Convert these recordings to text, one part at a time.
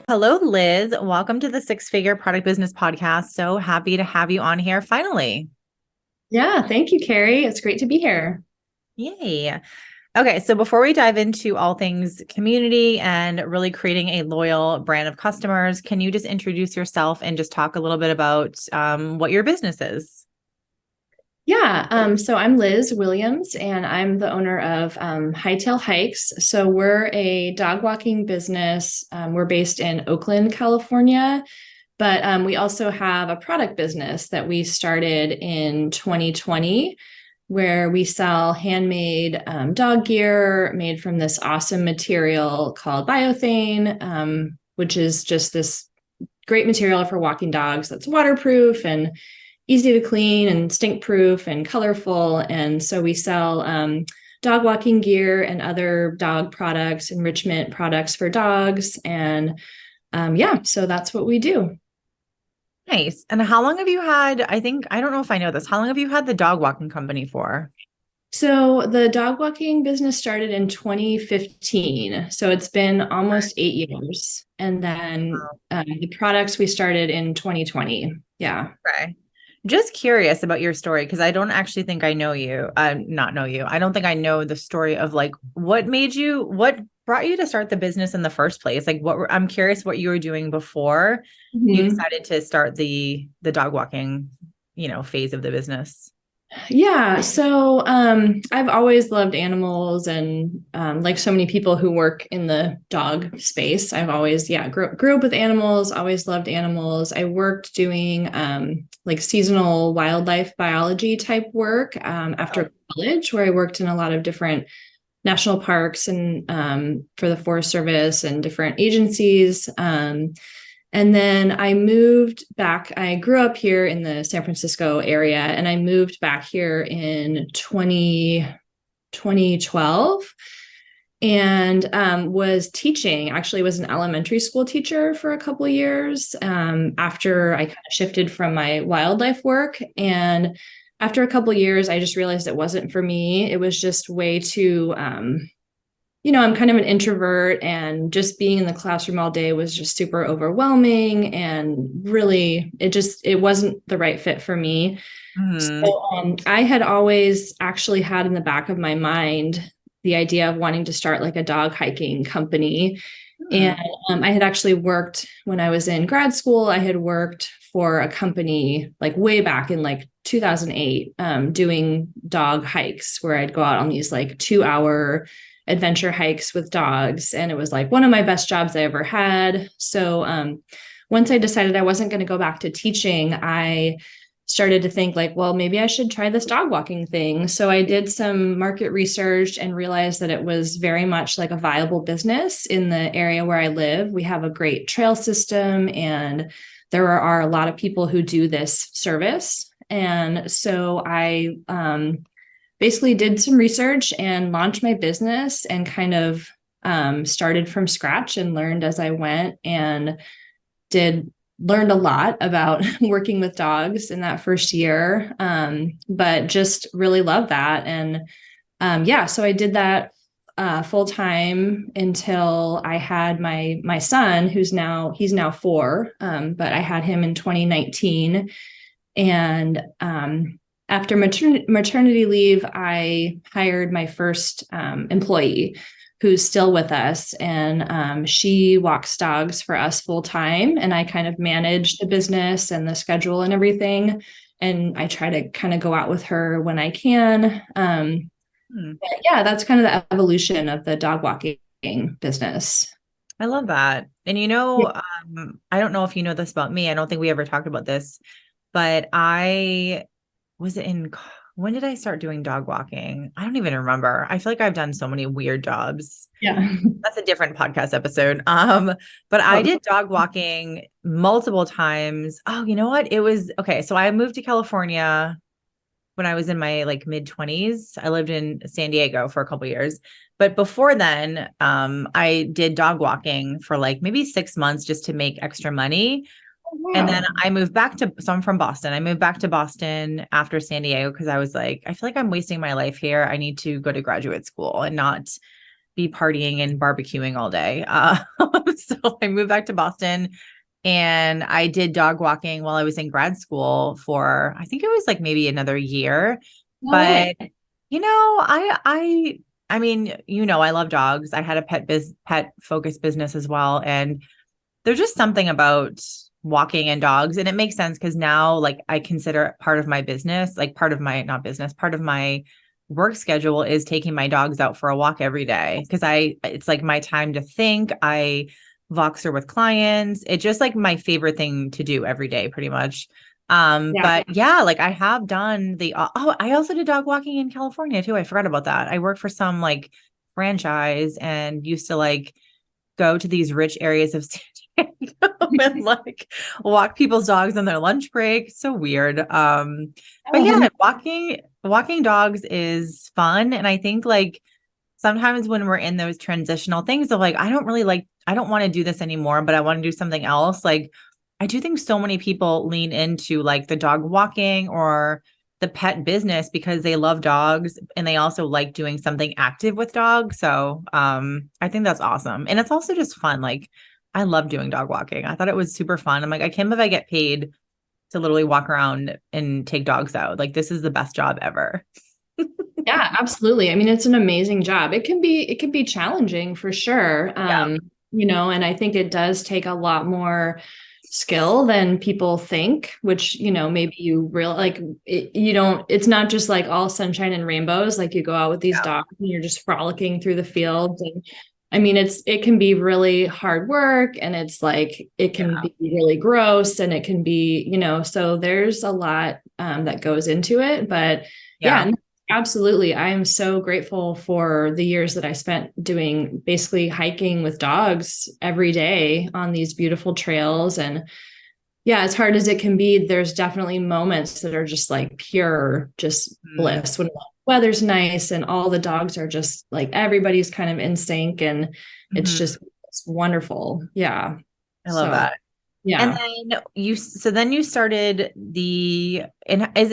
Hello, Liz. Welcome to the Six Figure Product Business Podcast. So happy to have you on here finally. Yeah, thank you, Carrie. It's great to be here. Yay. Okay, so before we dive into all things community and really creating a loyal brand of customers, can you just introduce yourself and just talk a little bit about what your business is? So I'm Liz Williams, and I'm the owner of Hightail Hikes. So we're a dog walking business. We're based in Oakland, California, but we also have a product business that we started in 2020, where we sell handmade dog gear made from this awesome material called biothane, which is just this great material for walking dogs that's waterproof and easy to clean and stink proof and colorful. And so we sell dog walking gear and other dog products, enrichment products for dogs. And so that's what we do. Nice. And how long have you had, I don't know if I know this, how long have you had the dog walking company for? So the dog walking business started in 2015. So it's been almost 8 years. And then the products we started in 2020. Yeah. Okay. Just curious about your story because I don't actually think I know you. Not know you. I don't think I know the story of like what brought you to start the business in the first place? Like I'm curious what you were doing before you Mhm. decided to start the dog walking, phase of the business. I've always loved animals and like so many people who work in the dog space, I've always, grew up with animals, always loved animals. I worked doing like seasonal wildlife biology type work Oh, after college, where I worked in a lot of different national parks and for the Forest Service and different agencies. And then I moved back. I grew up here in the San Francisco area, and I moved back here in 2012 and was teaching, actually was an elementary school teacher for a couple of years after I kind of shifted from my wildlife work. And after a couple of years, I just realized it wasn't for me. It was just way too I'm kind of an introvert, and just being in the classroom all day was just super overwhelming, and really it wasn't the right fit for me. mhm. So I had always actually had in the back of my mind the idea of wanting to start like a dog hiking company. And Hmm. I had actually worked when I was in grad school. I had worked for a company like way back in like 2008, doing dog hikes where I'd go out on these like 2 hour adventure hikes with dogs. And it was like one of my best jobs I ever had. So once I decided I wasn't going to go back to teaching, I started to think like, well, maybe I should try this dog walking thing. So I did some market research and realized that it was very much like a viable business in the area where I live. We have a great trail system, and there are a lot of people who do this service. And so I basically did some research and launched my business and kind of started from scratch and learned as I went, and did learned a lot about working with dogs in that first year, but just really love that. And so I did that full time until I had my son, he's now 4, but I had him in 2019. And after maternity leave, I hired my first employee who's still with us. And she walks dogs for us full time. And I kind of manage the business and the schedule and everything. And I try to kind of go out with her when I can. Hmm. That's kind of the evolution of the dog walking business. I love that. And Yeah. I don't know if you know this about me. I don't think we ever talked about this, but I was it in when did I start doing dog walking? I don't even remember. I feel like I've done so many weird jobs. Yeah. That's a different podcast episode. But I Oh, did dog walking multiple times. Oh, you know what? It was okay. So I moved to California when I was in my like mid 20s. I lived in San Diego for a couple years. But before then, I did dog walking for like maybe 6 months just to make extra money. And then wow. I moved back so I'm from Boston. I moved back to Boston after San Diego because I was like, I feel like I'm wasting my life here. I need to go to graduate school and not be partying and barbecuing all day. So I moved back to Boston and I did dog walking while I was in grad school for, I think it was like maybe another year. No way. But I mean, I love dogs. I had a pet focused business as well. And there's just something about walking and dogs. And it makes sense because now like I consider it part of my business, like part of my not business, part of my work schedule is taking my dogs out for a walk every day. Cause it's like my time to think. I Voxer with clients. It's just like my favorite thing to do every day, pretty much. Yeah. But yeah, like I have done I also did dog walking in California too. I forgot about that. I worked for some like franchise and used to like go to these rich areas of San Diego and like walk people's dogs on their lunch break. So weird. But Oh, yeah, walking dogs is fun. And I think like sometimes when we're in those transitional things of like, I don't want to do this anymore, but I want to do something else. Like I do think so many people lean into like the dog walking or the pet business because they love dogs and they also like doing something active with dogs. So I think that's awesome. And it's also just fun. Like I love doing dog walking. I thought it was super fun. I'm like, I can't believe I get paid to literally walk around and take dogs out. Like this is the best job ever. yeah, absolutely. I mean, it's an amazing job. It can be challenging for sure. Yeah. And I think it does take a lot more skill than people think, which, maybe you real like you don't, it's not just like all sunshine and rainbows. Like you go out with these Yeah. dogs and you're just frolicking through the fields. And I mean, it can be really hard work and it's like, it can Yeah. be really gross and it can be, so there's a lot that goes into it, but yeah, Yeah. no, absolutely. I am so grateful for the years that I spent doing basically hiking with dogs every day on these beautiful trails. And yeah, as hard as it can be, there's definitely moments that are just like pure, just Mm, bliss when the weather's nice and all the dogs are just like everybody's kind of in sync and mhm. it's wonderful. Yeah. I love So, that. And yeah. then you started and is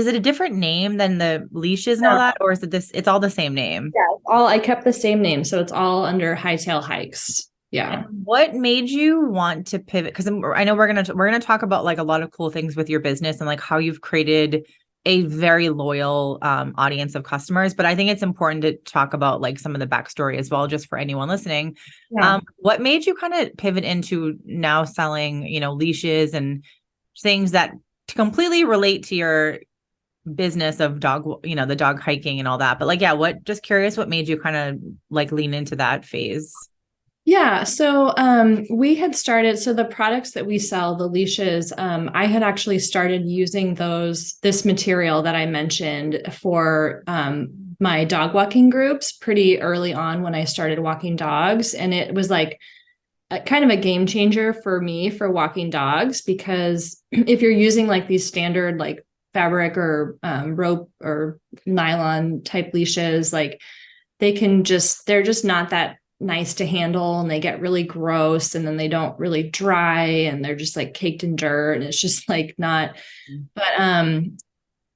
it a different name than the leashes and all that, or is it this, it's all the same name? Yeah, I kept the same name, so it's all under Hightail Hikes. And Yeah. what made you want to pivot? Because I know we're gonna talk about like a lot of cool things with your business and like how you've created a very loyal audience of customers. But I think it's important to talk about like some of the backstory as well, just for anyone listening. Yeah. What made you kind of pivot into now selling, leashes and things that completely relate to your business of the dog hiking and all that. But like, yeah, just curious, what made you kind of like lean into that phase? Yeah. So we had started, so the products that we sell, the leashes, I had actually started using this material that I mentioned for my dog walking groups pretty early on when I started walking dogs. And it was like kind of a game changer for me for walking dogs, because if you're using like these standard like fabric or rope or nylon type leashes, like they're just not that nice to handle and they get really gross and then they don't really dry and they're just like caked in dirt and it's just like not. But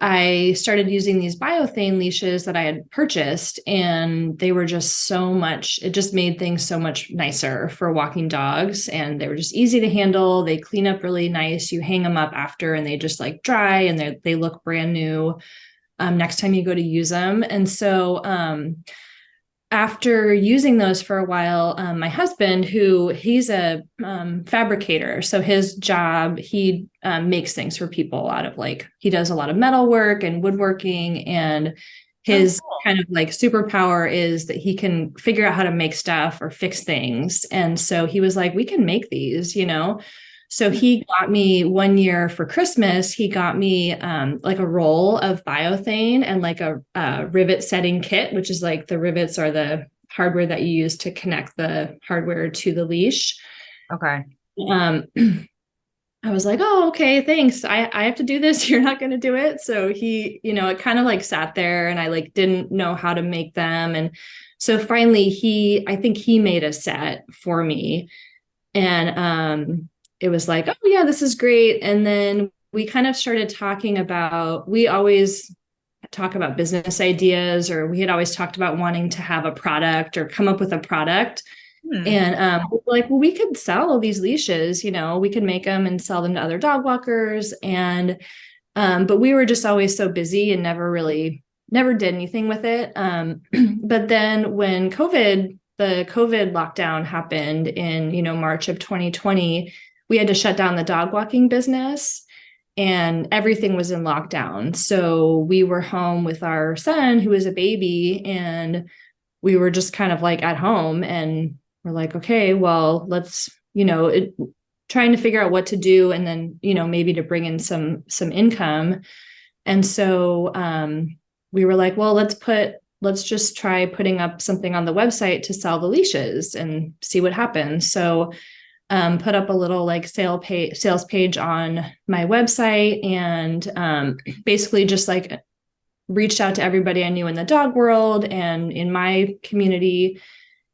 I started using these biothane leashes that I had purchased, and they were just so much, it just made things so much nicer for walking dogs. And they were just easy to handle. They clean up really nice. You hang them up after and they just like dry and they look brand new next time you go to use them. And so after using those for a while, my husband, he's a fabricator, so his job, he makes things for people out of like, he does a lot of metal work and woodworking, and Oh, his cool. kind of like superpower is that he can figure out how to make stuff or fix things. And so he was like, we can make these. So he got me one year for Christmas, he got me like a roll of biothane and like a rivet setting kit, which is like the rivets are the hardware that you use to connect the hardware to the leash. Okay. Um, I was like, oh, okay, thanks. I have to do this. You're not going to do it. So it kind of like sat there and I like didn't know how to make them. And so finally I think he made a set for me. And it was like, oh yeah, this is great. And then we kind of started talking about, we always talk about business ideas, or we had always talked about wanting to have a product or come up with a product. And we were like, well, we could sell these leashes, we could make them and sell them to other dog walkers. And but we were just always so busy and never did anything with it. But then when the COVID lockdown happened in, March of 2020, we had to shut down the dog walking business and everything was in lockdown. So we were home with our son, who was a baby, and we were just kind of like at home, and we're like, okay, well, let's, trying to figure out what to do. And then, maybe to bring in some income. And so, we were like, well, let's just try putting up something on the website to sell the leashes and see what happens. So, put up a little like sales page on my website, and basically just like reached out to everybody I knew in the dog world and in my community.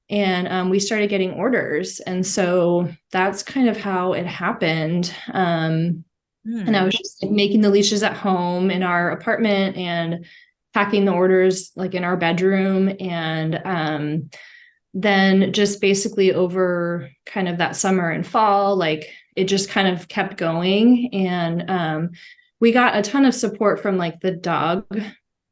And we started getting orders. And so that's kind of how it happened. And I was just like, making the leashes at home in our apartment and packing the orders like in our bedroom. And then just basically over kind of that summer and fall, like it just kind of kept going. And we got a ton of support from like the dog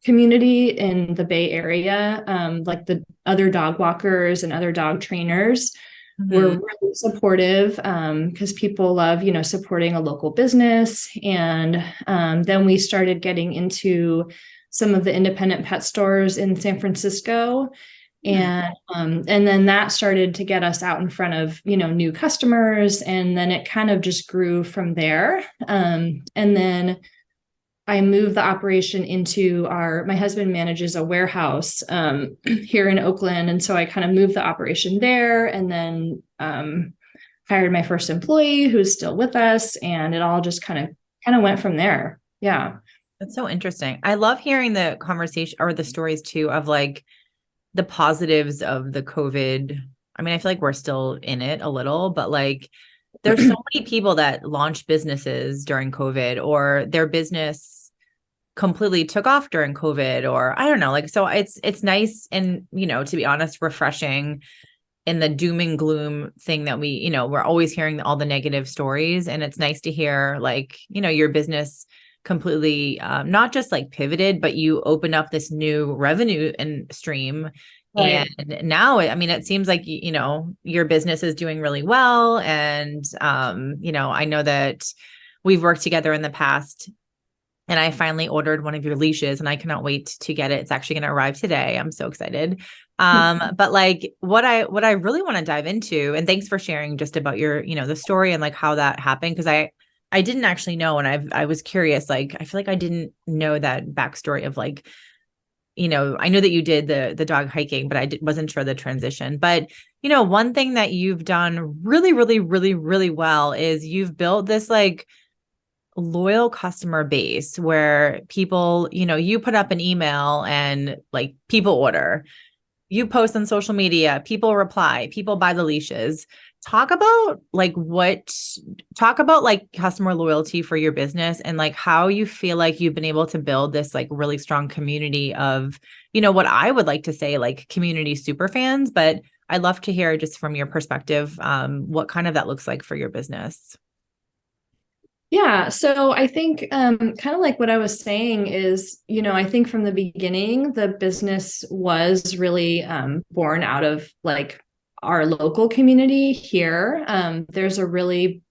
community in the Bay Area, like the other dog walkers and other dog trainers were really supportive, because people love, supporting a local business. And then we started getting into some of the independent pet stores in San Francisco. And then that started to get us out in front of, new customers. And then it kind of just grew from there. And then I moved the operation into my husband manages a warehouse here in Oakland. And so I kind of moved the operation there, and then hired my first employee who's still with us. And it all just kind of went from there. Yeah. That's so interesting. I love hearing the conversation or the stories too of like the positives of the COVID. I mean, I feel like we're still in it a little, but like there's so many people that launched businesses during COVID, or their business completely took off during COVID, or I don't know, like, so it's nice. And, to be honest, refreshing in the doom and gloom thing that we're always hearing all the negative stories. And it's nice to hear like, your business completely, not just like pivoted, but you opened up this new revenue and stream. Right. And now, I mean, it seems like, your business is doing really well. And, I know that we've worked together in the past, and I finally ordered one of your leashes, and I cannot wait to get it. It's actually going to arrive today. I'm so excited. But like what I really want to dive into, and thanks for sharing just about your, the story and like how that happened. Cause I didn't actually know. And I was curious, like, I feel like I didn't know that backstory of like, I knew that you did the dog hiking, but wasn't sure the transition. But, one thing that you've done really, really, really, really well is you've built this like loyal customer base where people, you put up an email and like people order, you post on social media, people reply, people buy the leashes. Talk about like customer loyalty for your business, and like how you feel like you've been able to build this like really strong community of, what I would like to say like community super fans. But I'd love to hear just from your perspective, what kind of that looks like for your business. Yeah. So I think kind of like what I was saying is, I think from the beginning, the business was really born out of like our local community here. There's a really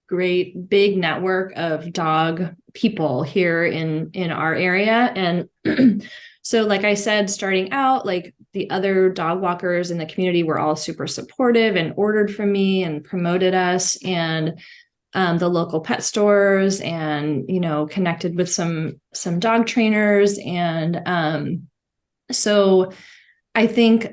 great big network of dog people here in our area. And so like I said, starting out, like the other dog walkers in the community were all super supportive and ordered from me and promoted us. And the local pet stores, and connected with some dog trainers. And so I think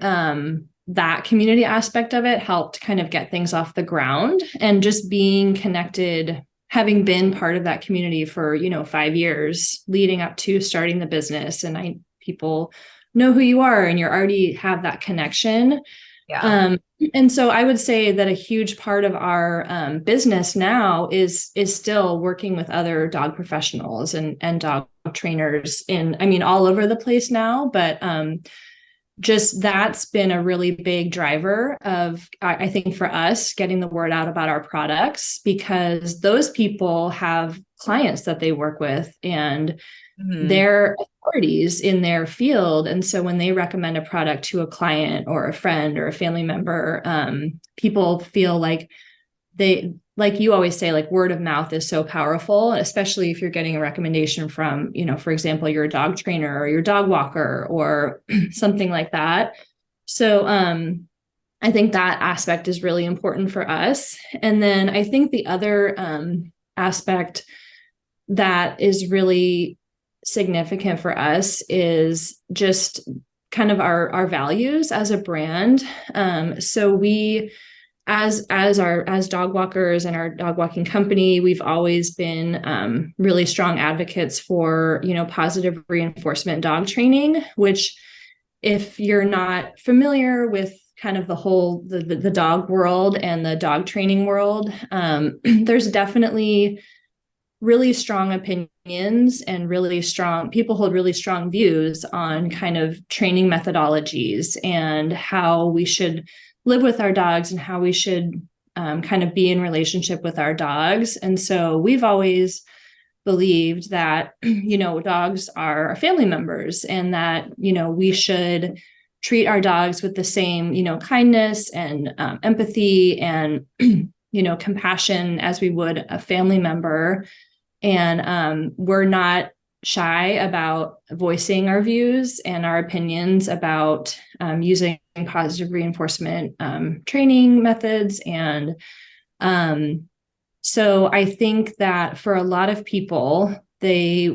that community aspect of it helped kind of get things off the ground, and just being connected, having been part of that community for 5 years leading up to starting the business, and people know who you are and you already have that connection. Yeah. Um, and so I would say that a huge part of our business now is still working with other dog professionals and dog trainers in, I mean, all over the place now, but just that's been a really big driver of, I think, for us getting the word out about our products, because those people have clients that they work with and Mhm. they're authorities in their field. And so when they recommend a product to a client or a friend or a family member, people feel like they, like you always say, like word of mouth is so powerful, especially if you're getting a recommendation from, for example, your dog trainer or your dog walker or something like that. So I think that aspect is really important for us. And then I think the other aspect that is really significant for us is just kind of our values as a brand. So we, as dog walkers and our dog walking company, we've always been really strong advocates for positive reinforcement dog training, which, if you're not familiar with kind of the whole the dog world and the dog training world, there's definitely really strong opinions and really strong people hold really strong views on kind of training methodologies and how we should live with our dogs and how we should kind of be in relationship with our dogs. And so we've always believed that dogs are our family members and that we should treat our dogs with the same kindness and empathy and compassion as we would a family member. And we're not shy about voicing our views and our opinions about using positive reinforcement training methods. And so I think that for a lot of people, they,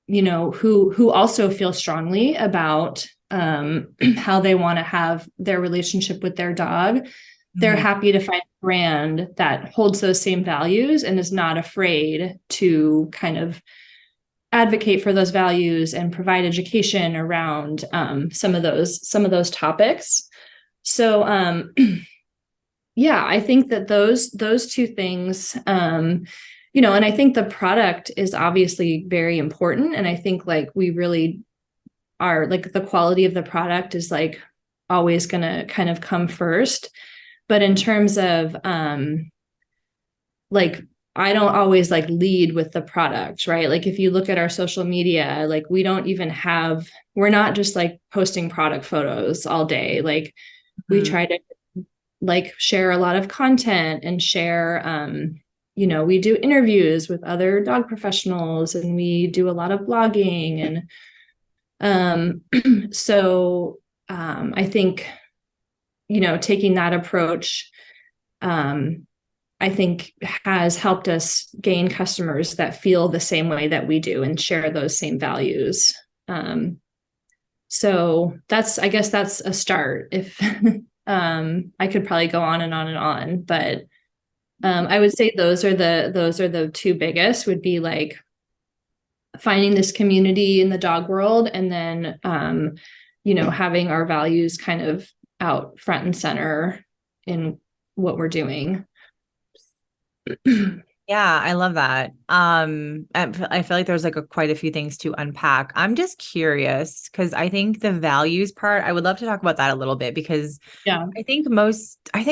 who also feel strongly about how they want to have their relationship with their dog, they're Mhm. happy to find a brand that holds those same values and is not afraid to kind of advocate for those values and provide education around some of those topics. So yeah, I think that those two things, and I think the product is obviously very important. And I think like we really are, like, the quality of the product is like always going to kind of come first. But in terms of like, I don't always like lead with the product, right? Like if you look at our social media, like we're not just like posting product photos all day. Like we Mhm. try to like share a lot of content and share we do interviews with other dog professionals and we do a lot of blogging. And so I think taking that approach, I think has helped us gain customers that feel the same way that we do and share those same values. So I guess that's a start. If I could probably go on and on and on, but I would say those are the two biggest, would be like finding this community in the dog world, and then having our values kind of out front and center in what we're doing. Yeah, I love that. I feel like there's like quite a few things to unpack. I'm just curious because I think the values part, I would love to talk about that a little bit because Yeah. I think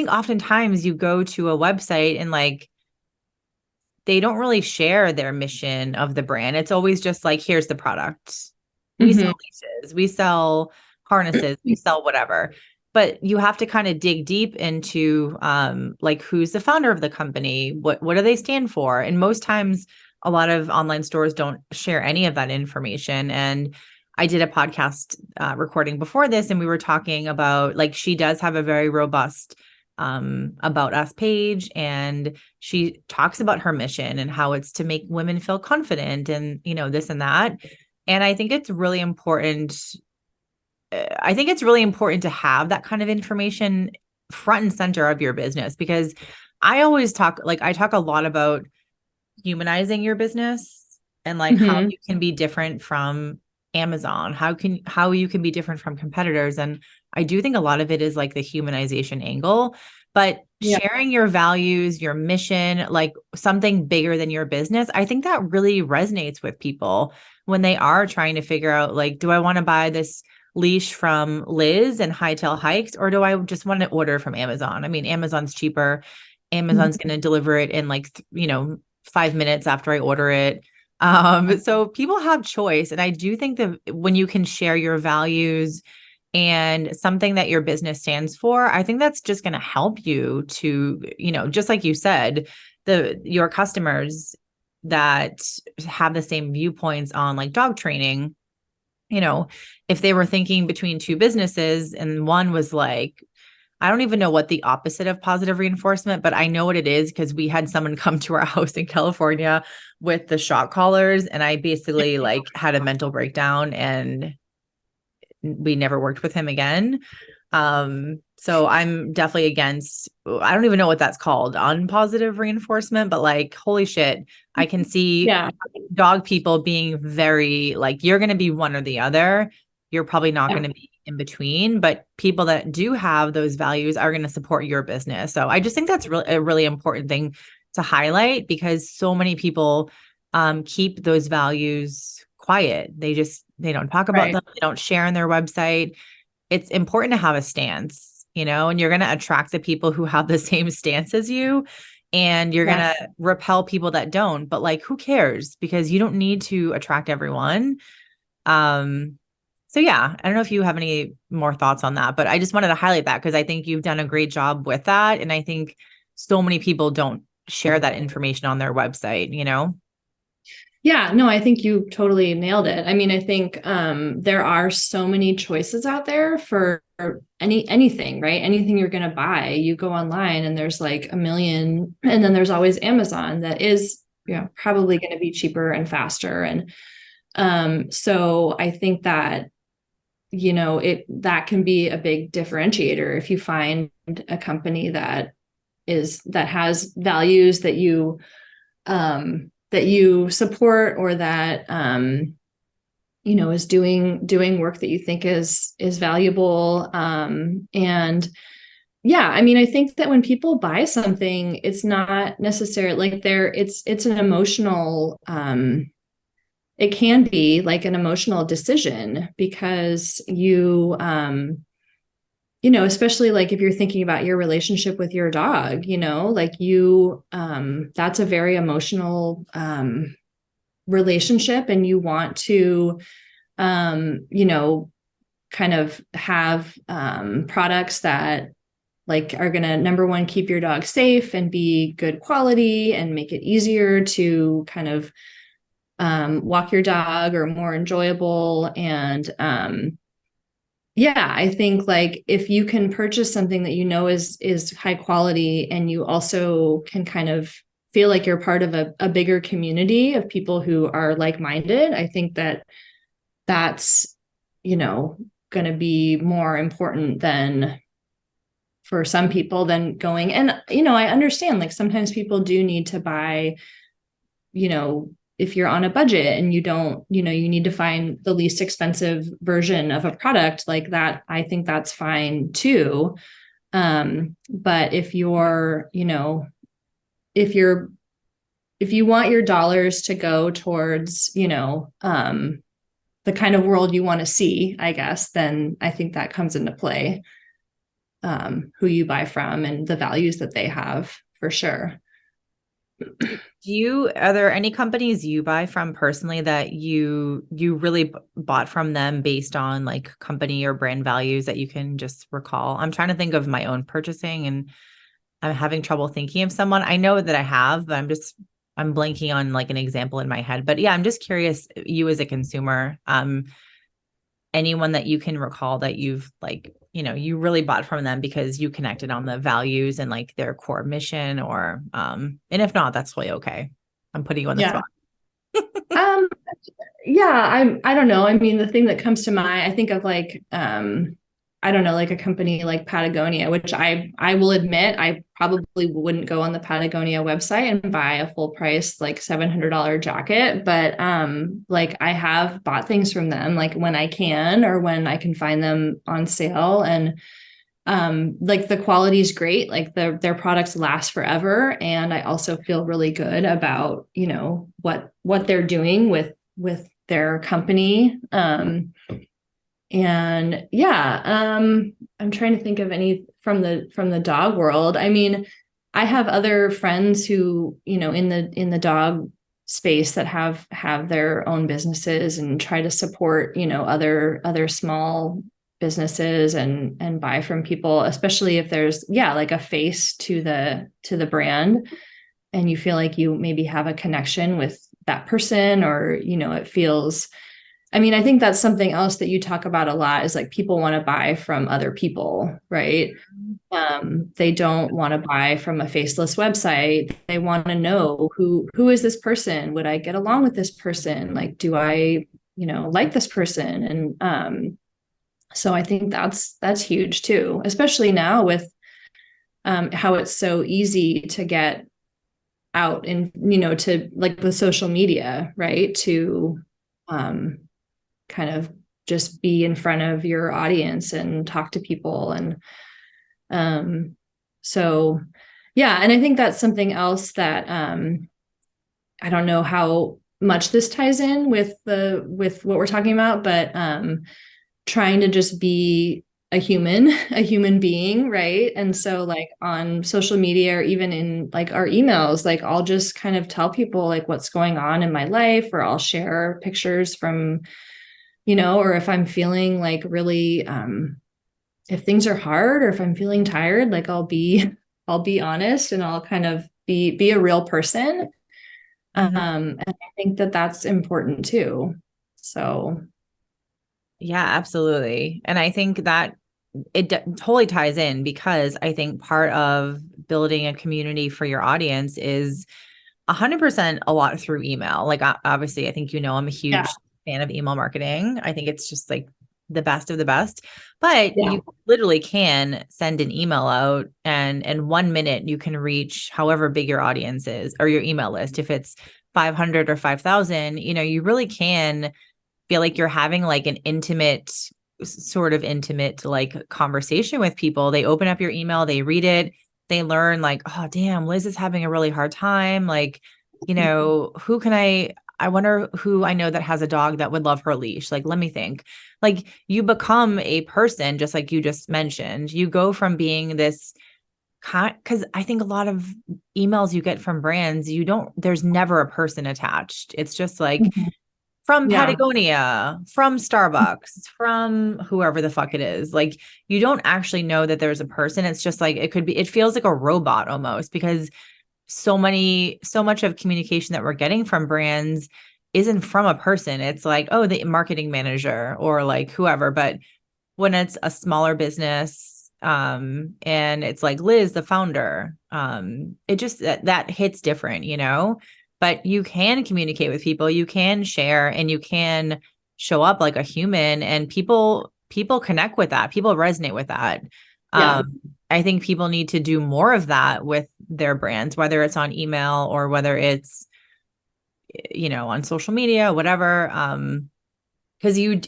oftentimes you go to a website and like they don't really share their mission of the brand. It's always just like, here's the product. We sell Mm-hmm. leashes, we sell harnesses, we sell whatever. But you have to kind of dig deep into like who's the founder of the company, what do they stand for? And most times a lot of online stores don't share any of that information. And I did a podcast recording before this, and we were talking about like she does have a very robust about us page, and she talks about her mission and how it's to make women feel confident and this and that. And I think it's really important to have that kind of information front and center of your business, because I talk a lot about humanizing your business and like how Mm-hmm. you can be different from Amazon, how you can be different from competitors. And I do think a lot of it is like the humanization angle, but Yeah. sharing your values, your mission, like something bigger than your business, I think that really resonates with people when they are trying to figure out, like, do I want to buy this leash from Liz and Hightail Hikes, or do I just want to order from Amazon? I mean, Amazon's cheaper. Amazon's going to deliver it in like, 5 minutes after I order it. So people have choice. And I do think that when you can share your values and something that your business stands for, I think that's just going to help you to, just like you said, your customers that have the same viewpoints on like dog training, if they were thinking between two businesses and one was like, I don't even know what the opposite of positive reinforcement, but I know what it is because we had someone come to our house in California with the shock collars, and I basically like had a mental breakdown and we never worked with him again. So I'm definitely against, I don't even know what that's called, unpositive reinforcement, but like, holy shit, I can see Yeah. dog people being very like, you're going to be one or the other. You're probably not Yeah. going to be in between, but people that do have those values are going to support your business. So I just think that's really a really important thing to highlight because so many people keep those values quiet. They don't talk about Right. them. They don't share on their website. It's important to have a stance, and you're going to attract the people who have the same stance as you, and you're going Yeah. to repel people that don't. But like, who cares? Because you don't need to attract everyone. So yeah, I don't know if you have any more thoughts on that, but I just wanted to highlight that because I think you've done a great job with that. And I think so many people don't share that information on their website. Yeah, no, I think you totally nailed it. I mean, I think there are so many choices out there for anything, right? Anything you're going to buy, you go online and there's like a million, and then there's always Amazon that is, probably going to be cheaper and faster. And so I think that that can be a big differentiator if you find a company that has values that you support, or that is doing work that you think is valuable. And yeah, I mean, I think that when people buy something, it's not necessarily like it's an emotional, it can be like an emotional decision because especially like if you're thinking about your relationship with your dog, like that's a very emotional relationship, and you want to kind of have products that like are going to, number one, keep your dog safe and be good quality and make it easier to kind of walk your dog, or more enjoyable. And yeah, I think like if you can purchase something that is high quality, and you also can kind of feel like you're part of a bigger community of people who are like-minded, I think that's going to be more important than for some people than going. And I understand like sometimes people do need to buy, if you're on a budget and you don't, you need to find the least expensive version of a product like that. I think that's fine too. But if if you want your dollars to go towards, the kind of world you want to see, I guess, then I think that comes into play, who you buy from and the values that they have, for sure. Are there any companies you buy from personally that you really bought from them based on like company or brand values that you can just recall? I'm trying to think of my own purchasing and I'm having trouble thinking of someone. I know that I have, but I'm blanking on like an example in my head. But yeah, I'm just curious, you as a consumer, anyone that you can recall that you've like, you really bought from them because you connected on the values and like their core mission, or and if not, that's totally okay. I'm putting you on the Yeah. spot. Yeah, I don't know. I mean, the thing that comes to mind, I think of like, I don't know, like a company like Patagonia, which I will admit I probably wouldn't go on the Patagonia website and buy a full price like $700 jacket, but like I have bought things from them like when I can or when I can find them on sale, and like the quality is great, like their products last forever, and I also feel really good about, you know, what they're doing with their company. And yeah, I'm trying to think of any from the dog world. I mean, I have other friends who, you know, in the dog space that have their own businesses and try to support, you know, other small businesses and buy from people, especially if there's, yeah, like a face to the brand, and you feel like you maybe have a connection with that person, or, you know, it feels, I mean, I think that's something else that you talk about a lot is like people want to buy from other people, right? They don't want to buy from a faceless website. They want to know who is this person? Would I get along with this person? Like, do I, you know, like this person? And so I think that's huge too, especially now with how it's so easy to get out and, you know, to like the social media, right? To um, kind of just be in front of your audience and talk to people. And so yeah, and I think that's something else that I don't know how much this ties in with what we're talking about, but trying to just be a human, a human being, right? And so like on social media or even in like our emails, like I'll just kind of tell people like what's going on in my life, or I'll share pictures from, you know, or if I'm feeling like really if things are hard or if I'm feeling tired, like I'll be honest, and I'll kind of be a real person. Mhm. And I think that that's important too. So Yeah, absolutely. And I think that totally ties in, because I think part of building a community for your audience is 100% a lot through email. Like, obviously, I think, you know, I'm a yeah, huge fan of email marketing. I think it's just like the best of the best. But yeah, you literally can send an email out, and in 1 minute you can reach however big your audience is, or your email list. If it's 500 or 5,000, you know, you really can feel like you're having like an intimate, sort of intimate like conversation with people. They open up your email, they read it, they learn like, oh damn, Liz is having a really hard time. Like, you know, who can I wonder who I know that has a dog that would love her leash. Like, let me think. Like, you become a person, just like you just mentioned. You go from being this, because I think a lot of emails you get from brands, you don't, there's never a person attached. It's just like, mhm, from yeah, Patagonia, from Starbucks, from whoever the fuck it is. Like, you don't actually know that there's a person. It's just like, it could be, it feels like a robot almost, because so much of communication that we're getting from brands isn't from a person. It's like, oh, the marketing manager or like whoever. But when it's a smaller business, and it's like Liz, the founder, it just, that hits different, you know. But you can communicate with people, you can share, and you can show up like a human, and people connect with that, people resonate with that. yeah, I think people need to do more of that with their brands, whether it's on email or whether it's, you know, on social media, whatever. Because you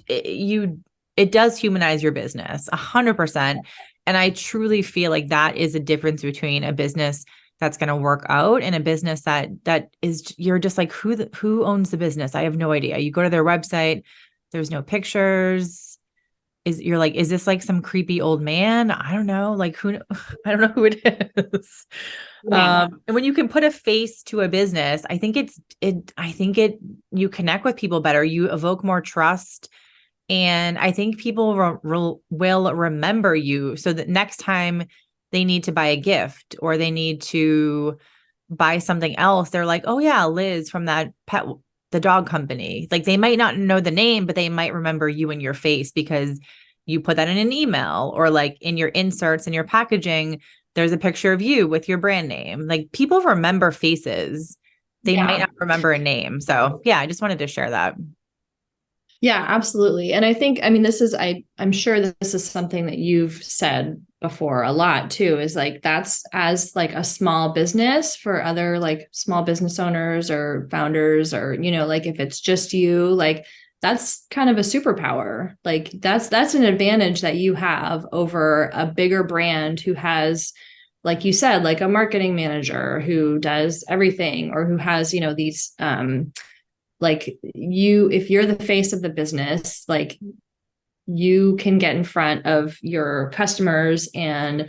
it does humanize your business 100%. And I truly feel like that is a difference between a business that's going to work out and a business that is, you're just like, who owns the business? I have no idea. You go to their website, there's no pictures. You're like, is this like some creepy old man? I don't know, like, who I don't know who it is. yeah, And when you can put a face to a business, I think it, you connect with people better, you evoke more trust, and I think people will remember you, so that next time they need to buy a gift or they need to buy something else, they're like, oh yeah, Liz from the dog company. Like, they might not know the name, but they might remember you and your face, because you put that in an email, or like in your inserts and your packaging, there's a picture of you with your brand name. Like, people remember faces. They might yeah. not remember a name. So yeah, I just wanted to share that. Yeah, absolutely. And I think, I mean, I'm sure that this is something that you've said before a lot too, is like that's as like a small business for other like small business owners or founders, or, like if it's just you, like that's kind of a superpower. Like that's an advantage that you have over a bigger brand who has, like you said, like a marketing manager who does everything, or who has, these like you, if you're the face of the business, like you can get in front of your customers and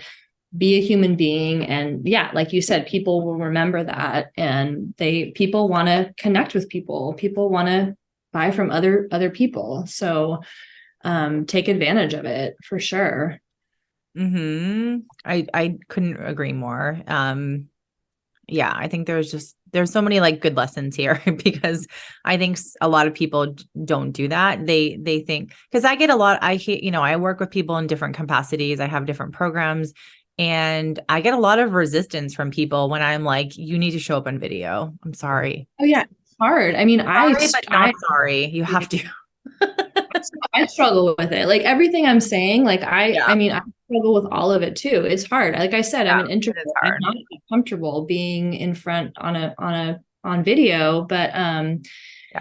be a human being. And yeah, like you said, people will remember that, and people want to connect with people want to buy from other people. So take advantage of it for sure. I couldn't agree more. Yeah, I think there's so many like good lessons here because I think a lot of people don't do that. They think, because I get a lot, I work with people in different capacities. I have different programs, and I get a lot of resistance from people when I'm like, you need to show up on video. I'm sorry. Oh yeah, it's hard. I mean, Sorry, but not sorry. You have to. I struggle with it. Like everything I'm saying, like I Yeah. mean, I struggle with all of it too. It's hard. Like I said, I'm Yeah, an it introvert. is I'm hard. not comfortable being in front on video, but Yeah.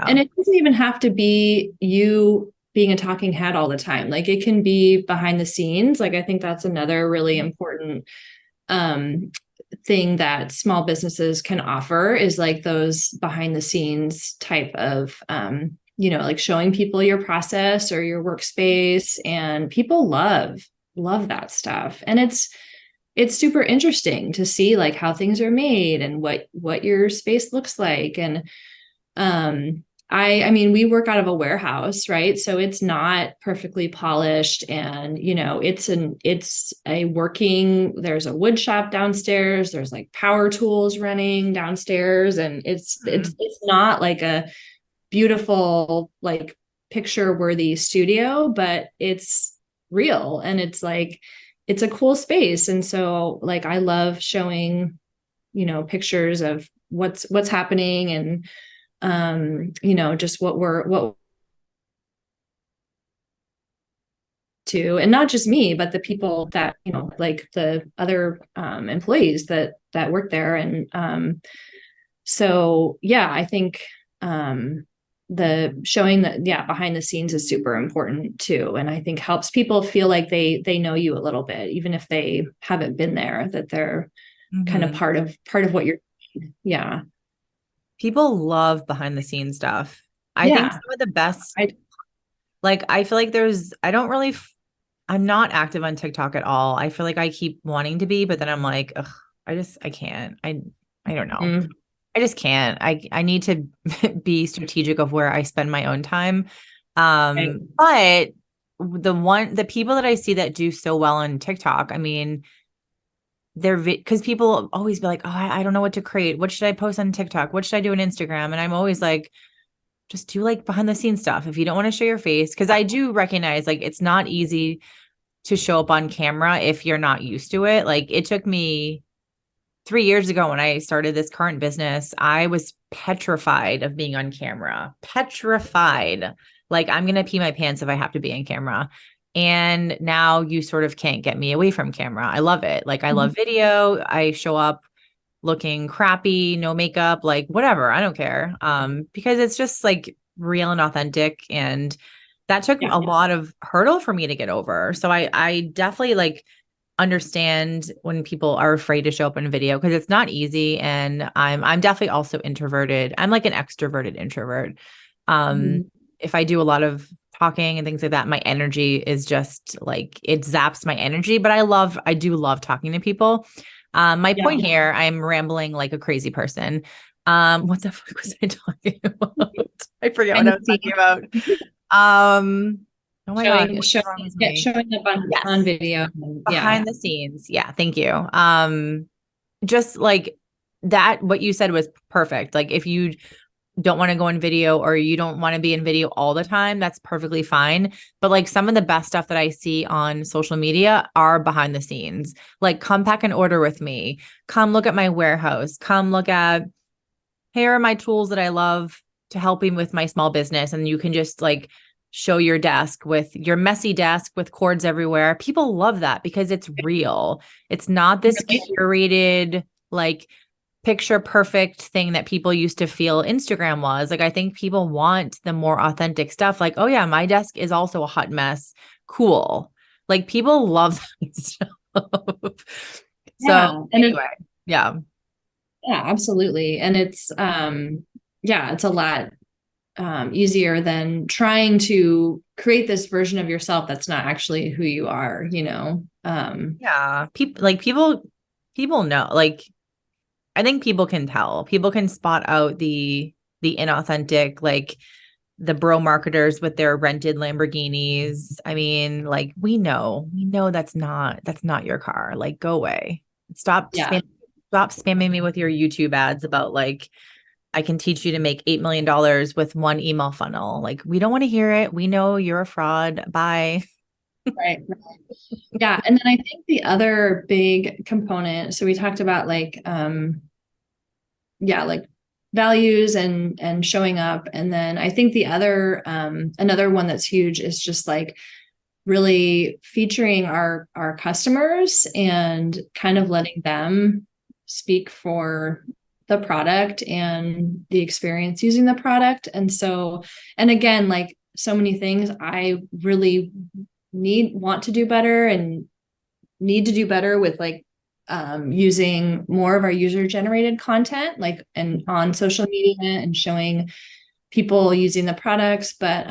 and it doesn't even have to be you being a talking head all the time. Like it can be behind the scenes. Like I think that's another really important um thing that small businesses can offer, is like those behind the scenes type of like showing people your process or your workspace, and people love that stuff. And it's super interesting to see like how things are made and what your space looks like. And I mean, we work out of a warehouse, right? So it's not perfectly polished, and it's a working, there's a wood shop downstairs, there's like power tools running downstairs, and it's not like a beautiful, like picture worthy studio, but it's real, and it's like it's a cool space. And so like I love showing, pictures of what's happening, and just what to, and not just me, but the people that, like the other employees that work there. And so yeah, I think the showing that, yeah, behind the scenes is super important too. And I think helps people feel like they know you a little bit, even if they haven't been there, that they're kind of Hmm. part of what you're doing. Yeah. People love behind the scenes stuff. I think Yeah. some of the best, I like, I feel like I don't really, I'm not active on TikTok at all. I feel like I keep wanting to be, but then I'm like, ugh, I can't. I don't know. mm, I just can't. I need to be strategic of where I spend my own time. right. But the people that I see that do so well on TikTok, I mean, because people always be like, oh, I don't know what to create. What should I post on TikTok? What should I do on Instagram? And I'm always like, just do like behind the scenes stuff if you don't want to show your face. Cause I do recognize like it's not easy to show up on camera if you're not used to it. Like it took me 3 years ago when I started this current business, I was petrified of being on camera, petrified. Like I'm going to pee my pants if I have to be on camera. And now you sort of can't get me away from camera. I love it. Like I love video. I show up looking crappy, no makeup, like whatever. I don't care. Because it's just like real and authentic. And that took Yeah. a lot of hurdle for me to get over. So I definitely like understand when people are afraid to show up in video because it's not easy. And I'm definitely also introverted. I'm like an extroverted introvert. Um, Mhm. if I do a lot of talking and things like that, my energy is just like it zaps my energy. But I do love talking to people. My Yeah. point here, I'm rambling like a crazy person. What the fuck was I talking about? I forget what Behind I the was talking scenes, about. Um, oh my God, showing what's showing wrong with yeah, me? showing up on Yes, video. Yeah. behind the scenes. Yeah, thank you. Just like that, what you said was perfect. Like if you don't want to go in video or you don't want to be in video all the time, that's perfectly fine. But like some of the best stuff that I see on social media are behind the scenes. Like come pack an order with me. Come look at my warehouse. Come look at here are my tools that I love to help me with my small business. And you can just like show your desk with your messy desk with cords everywhere. People love that because it's real. It's not this curated, like picture perfect thing that people used to feel Instagram was. Like, I think people want the more authentic stuff. Like, oh yeah, my desk is also a hot mess. Cool. Like people love that stuff. So Yeah. And anyway, yeah. yeah, absolutely. And it's yeah, it's a lot easier than trying to create this version of yourself that's not actually who you are, you know. Yeah. People know. Like I think people can tell. People can spot out the inauthentic, like the bro marketers with their rented Lamborghinis. I mean, like we know that's not your car. Like go away. Yeah. Stop spamming me with your YouTube ads about like I can teach you to make $8 million with one email funnel. Like we don't want to hear it. We know you're a fraud. Bye. Right. Yeah. And then I think the other big component, so we talked about like yeah, like values and showing up. And then I think the other another one that's huge is just like really featuring our customers and kind of letting them speak for the product and the experience using the product. And so, and again, like so many things I really want to do better and need to do better with like using more of our user generated content, like and on social media and showing people using the products. But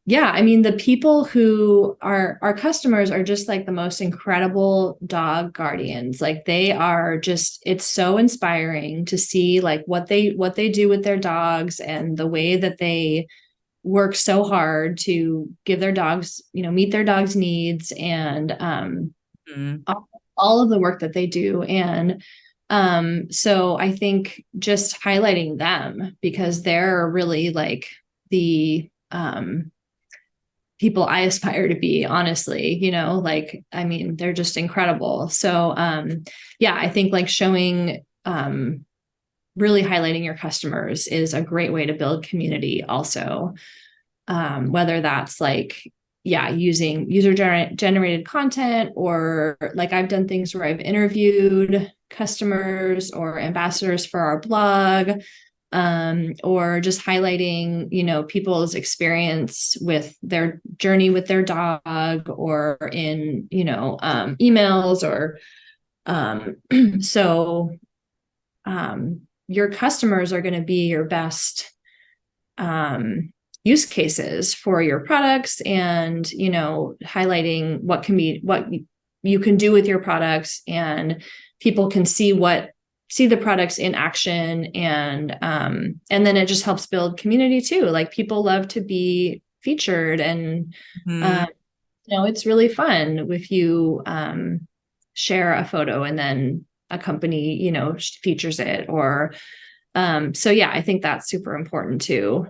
yeah, I mean, the people who are our customers are just like the most incredible dog guardians. Like they are just, it's so inspiring to see like what they do with their dogs and the way that they work so hard to give their dogs, you know, meet their dogs' needs and Mm. all of the work that they do. And so I think just highlighting them because they're really like the people I aspire to be, honestly, you know, like, I mean, they're just incredible. So, yeah, I think like showing, really highlighting your customers is a great way to build community also. Whether that's like, yeah, using generated content or like I've done things where I've interviewed customers or ambassadors for our blog, or just highlighting, you know, people's experience with their journey with their dog or in, you know, emails or so your customers are going to be your best use cases for your products and, you know, highlighting what you can do with your products and people can see the products in action and then it just helps build community too. Like people love to be featured and Mhm. you know, it's really fun if you share a photo and then a company, you know, features it or so yeah, I think that's super important too.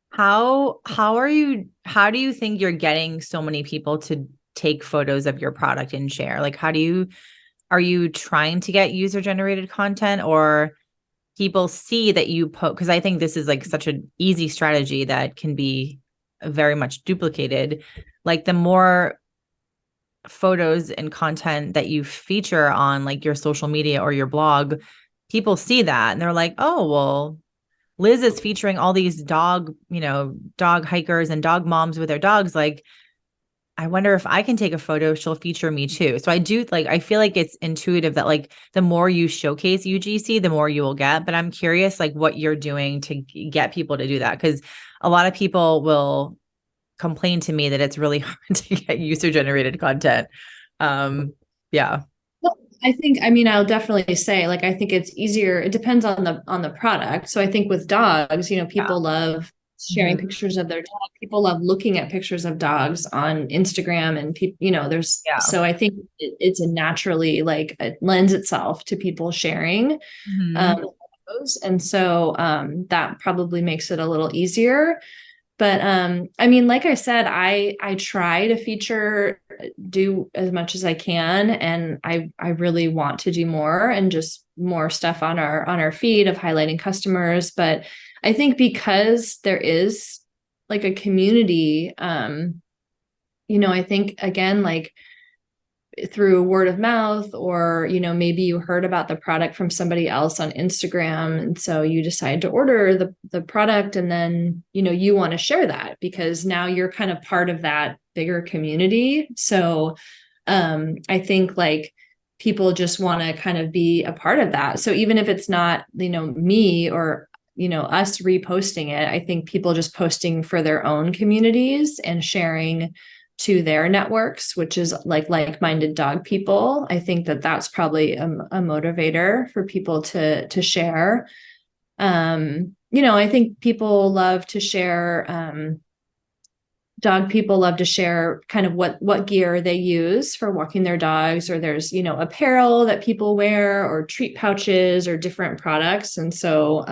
How do you think you're getting so many people to take photos of your product and share? Like are you trying to get user generated content or people see that you post? Because I think this is like such an easy strategy that can be very much duplicated. Like the more photos and content that you feature on like your social media or your blog, people see that and they're like, oh, well, Liz is featuring all these dog hikers and dog moms with their dogs. Like, I wonder if I can take a photo, she'll feature me too. So I feel like it's intuitive that like the more you showcase UGC, the more you will get. But I'm curious, like what you're doing to get people to do that. Cause a lot of people will complain to me that it's really hard to get user generated content. Yeah. Well, I think, I mean, I'll definitely say, like, I think it's easier. It depends on the product. So I think with dogs, you know, Yeah. people love sharing Mhm. pictures of their dog. People love looking at pictures of dogs on Instagram and people, you know, Yeah. so I think it's a naturally like it lends itself to people sharing Mhm. um, and so that probably makes it a little easier. But I mean, like I said, I try to do as much as I can, and I really want to do more and just more stuff on our feed of highlighting customers. But I think because there is like a community. I think again, like through word of mouth, or maybe you heard about the product from somebody else on Instagram, and so you decide to order the product, and then you want to share that because now you're kind of part of that bigger community. So I think like people just want to kind of be a part of that. So even if it's not me or us reposting it, I think people just posting for their own communities and sharing to their networks, which is like-minded dog people. I think that that's probably a motivator for people to share. I think people love to share, dog people love to share kind of what gear they use for walking their dogs, or there's apparel that people wear, or treat pouches, or different products. And so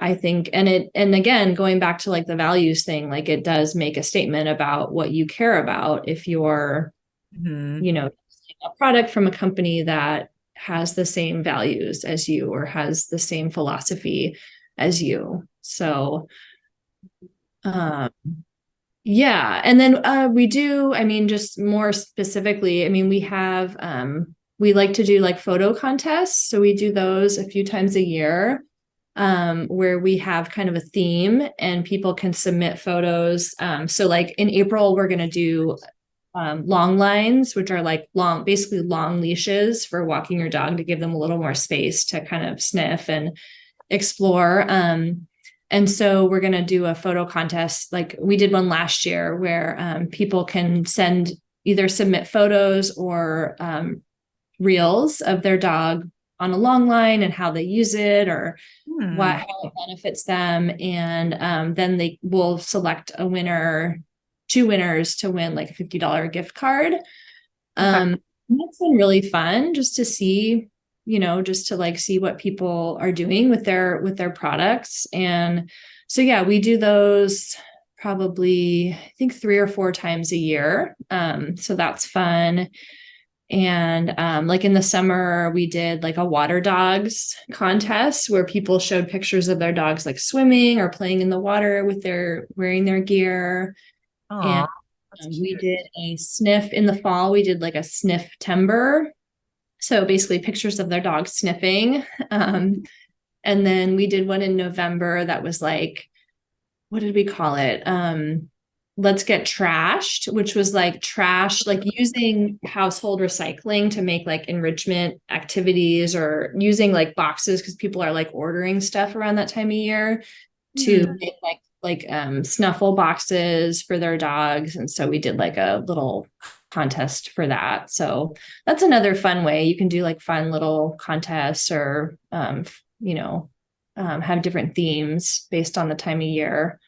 I think, and again, going back to like the values thing, like it does make a statement about what you care about if you're, a product from a company that has the same values as you, or has the same philosophy as you. So, yeah. And then we do, I mean, just more specifically, I mean, we like to do like photo contests. So we do those a few times a year, where we have kind of a theme and people can submit photos. So like in April, we're going to do long lines, which are like basically long leashes for walking your dog to give them a little more space to kind of sniff and explore. And so we're going to do a photo contest. Like we did one last year where people can either submit photos or reels of their dog on a long line and how they use it, or how it benefits them. And then they will select two winners to win like a $50 gift card. Okay. That's been really fun just to see, just to like see what people are doing with their products. And so, yeah, we do those probably, I think 3 or 4 times a year. So that's fun. And like in the summer, we did like a water dogs contest where people showed pictures of their dogs like swimming or playing in the water with wearing their gear. Oh, And we did a sniff in the fall. We did like a sniff timber. So basically pictures of their dogs sniffing. And then we did one in November that was like, what did we call it? Let's Get Trashed, which was like trash, like using household recycling to make like enrichment activities, or using like boxes, because people are like ordering stuff around that time of year to make like snuffle boxes for their dogs. And so we did like a little contest for that. So that's another fun way you can do like fun little contests, or have different themes based on the time of year.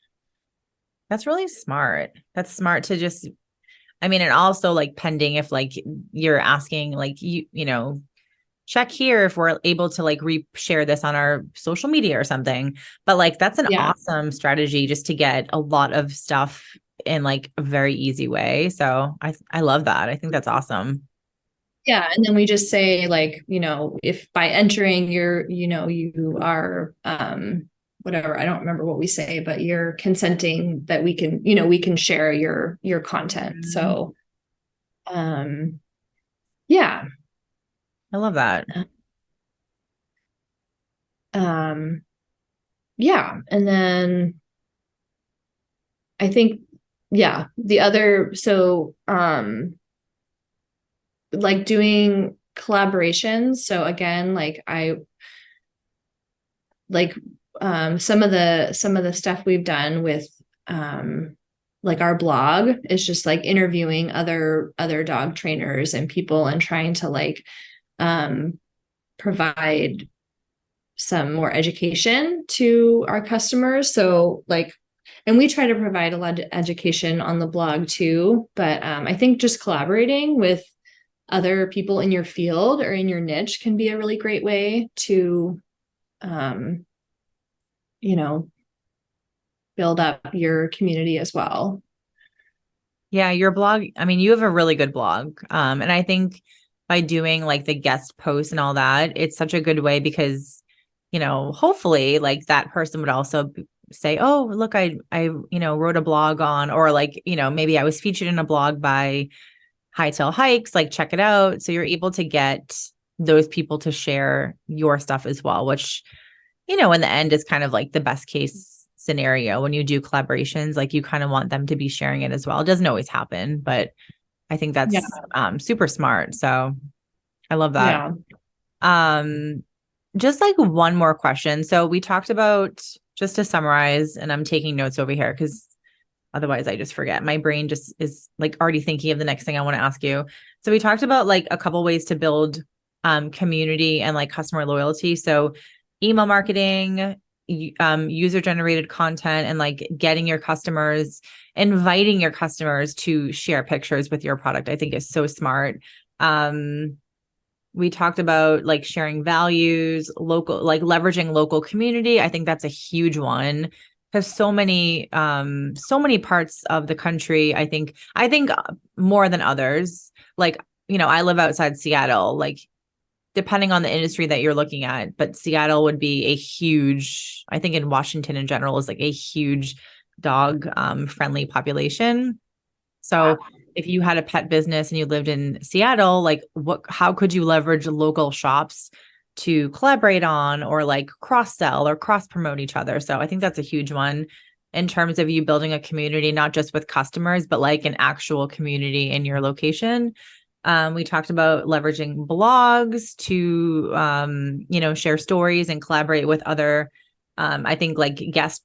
that's really smart. That's smart to just, I mean, and also like pending if like you're asking like check here if we're able to like share this on our social media or something. But like that's an Yeah. awesome strategy just to get a lot of stuff in like a very easy way. So I love that. I think that's awesome. Yeah. And then we just say like, if by entering you are, whatever, I don't remember what we say, but you're consenting that we can share your content. So, yeah. I love that. Um, yeah. And then I think, yeah, like doing collaborations. So again, like I like some of the stuff we've done with like our blog is just like interviewing other dog trainers and people, and trying to like provide some more education to our customers. So like, and we try to provide a lot of education on the blog too, but I think just collaborating with other people in your field or in your niche can be a really great way to you know, build up your community as well. Yeah, your blog, I mean, you have a really good blog. And I think by doing like the guest posts and all that, it's such a good way because, hopefully like that person would also say, oh, look, wrote a blog on, or like, maybe I was featured in a blog by Hightail Hikes, like check it out. So you're able to get those people to share your stuff as well, which, in the end is kind of like the best case scenario when you do collaborations, like you kind of want them to be sharing it as well. It doesn't always happen, but I think Yeah. that's super smart. So I love that. Yeah. Um, just like one more question. So we talked about, just to summarize, and I'm taking notes over here because otherwise I just forget. My brain just is like already thinking of the next thing I want to ask you. So we talked about like a couple ways to build community and like customer loyalty. So email marketing, user generated content, and like getting your customers, inviting your customers to share pictures with your product, I think is so smart. We talked about like sharing values, local, like leveraging local community. I think that's a huge one because so many parts of the country, I think more than others. Like, I live outside Seattle, like depending on the industry that you're looking at, but Seattle would be a huge, I think in Washington in general is like a huge dog friendly population. So if you had a pet business and you lived in Seattle, like how could you leverage local shops to collaborate on, or like cross sell or cross promote each other? So I think that's a huge one in terms of you building a community, not just with customers, but like an actual community in your location. We talked about leveraging blogs to, share stories and collaborate with other, I think like guest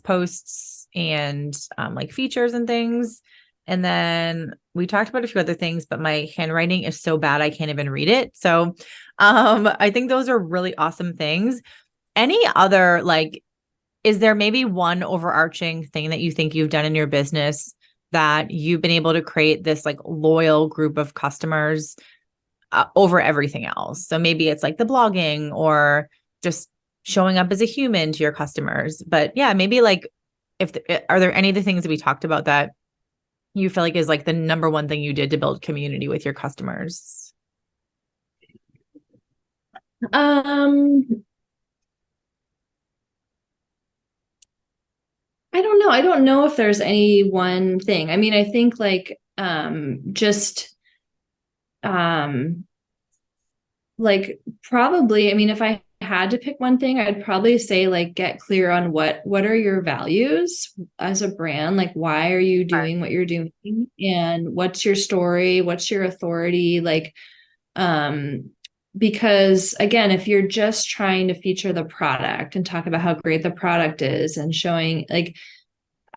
posts and like features and things. And then we talked about a few other things, but my handwriting is so bad I can't even read it. So I think those are really awesome things. Any other like, is there maybe one overarching thing that you think you've done in your business that you've been able to create this like loyal group of customers over everything else? So maybe it's like the blogging or just showing up as a human to your customers. But yeah, maybe like are there any of the things that we talked about that you feel like is like the number one thing you did to build community with your customers? Um, I don't know. I don't know if there's any one thing. I mean, I think like just um like probably, I mean, if I had to pick one thing, I'd probably say like get clear on what are your values as a brand? Like why are you doing what you're doing? And what's your story? What's your authority? Like um because again, if you're just trying to feature the product and talk about how great the product is and showing like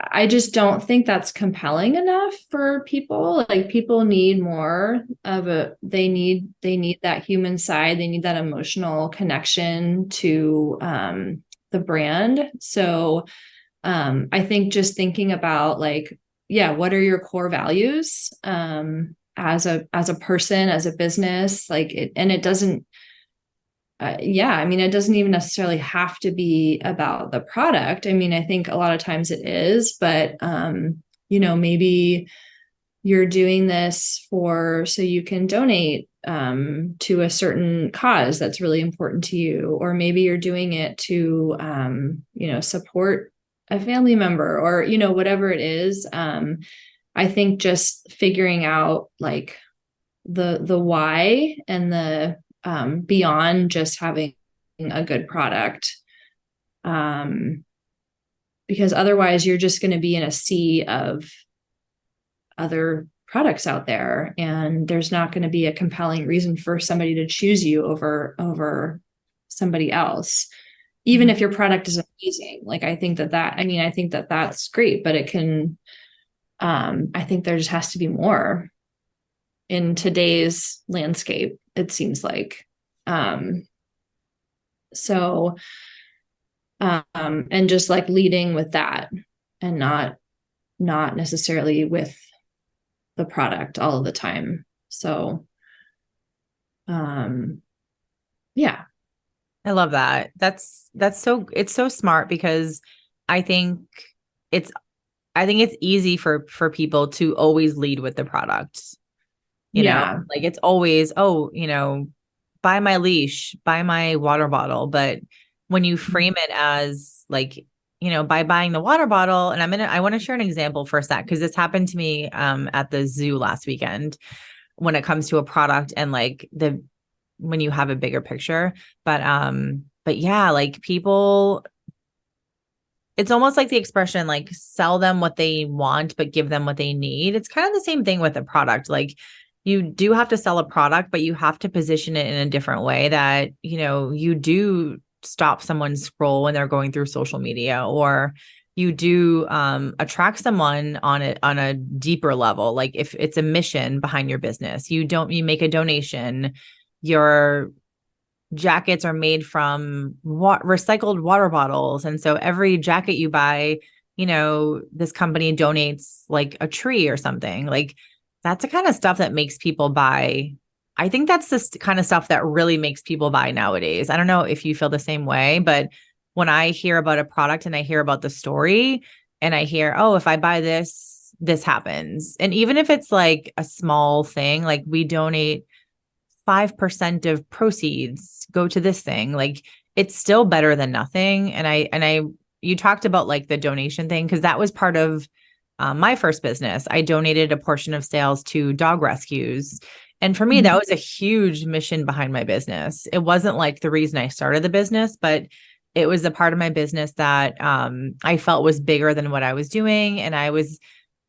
I just don't think that's compelling enough for people. Like people need more of they need that human side. They need that emotional connection to the brand. So I think just thinking about like, yeah, what are your core values as a person, as a business, like it, and it doesn't yeah, I mean, it doesn't even necessarily have to be about the product. I mean, I think a lot of times it is, but maybe you're doing this for so you can donate to a certain cause that's really important to you, or maybe you're doing it to support a family member, or whatever it is. I think just figuring out like the why and the beyond just having a good product. Because otherwise you're just going to be in a sea of other products out there, and there's not going to be a compelling reason for somebody to choose you over somebody else, even if your product is amazing. Like I think I think that that's great, but it can I think there just has to be more in today's landscape, it seems like. Um, so, and just like leading with that and not necessarily with the product all of the time. So, um, yeah. I love that. It's so smart because I think it's I think it's easy for people to always lead with the product. Yeah. Like it's always, oh, buy my leash, buy my water bottle. But when you frame it as like by buying the water bottle, and I want to share an example for a sec, because this happened to me at the zoo last weekend when it comes to a product and like when you have a bigger picture. But yeah, like people, it's almost like the expression, like sell them what they want, but give them what they need. It's kind of the same thing with a product. Like you do have to sell a product, but you have to position it in a different way that, you do stop someone's scroll when they're going through social media, or you do attract someone on a deeper level. Like if it's a mission behind your business, you make a donation. Your jackets are made from recycled water bottles. And so every jacket you buy, this company donates like a tree or something. Like that's the kind of stuff that makes people buy. I think that's the kind of stuff that really makes people buy nowadays. I don't know if you feel the same way, but when I hear about a product and I hear about the story and I hear, oh, if I buy this, this happens. And even if it's like a small thing, like we donate 5% of proceeds go to this thing, like it's still better than nothing. You talked about like the donation thing, because that was part of my first business. I donated a portion of sales to dog rescues. And for me, that was a huge mission behind my business. It wasn't like the reason I started the business, but it was a part of my business that I felt was bigger than what I was doing. And I was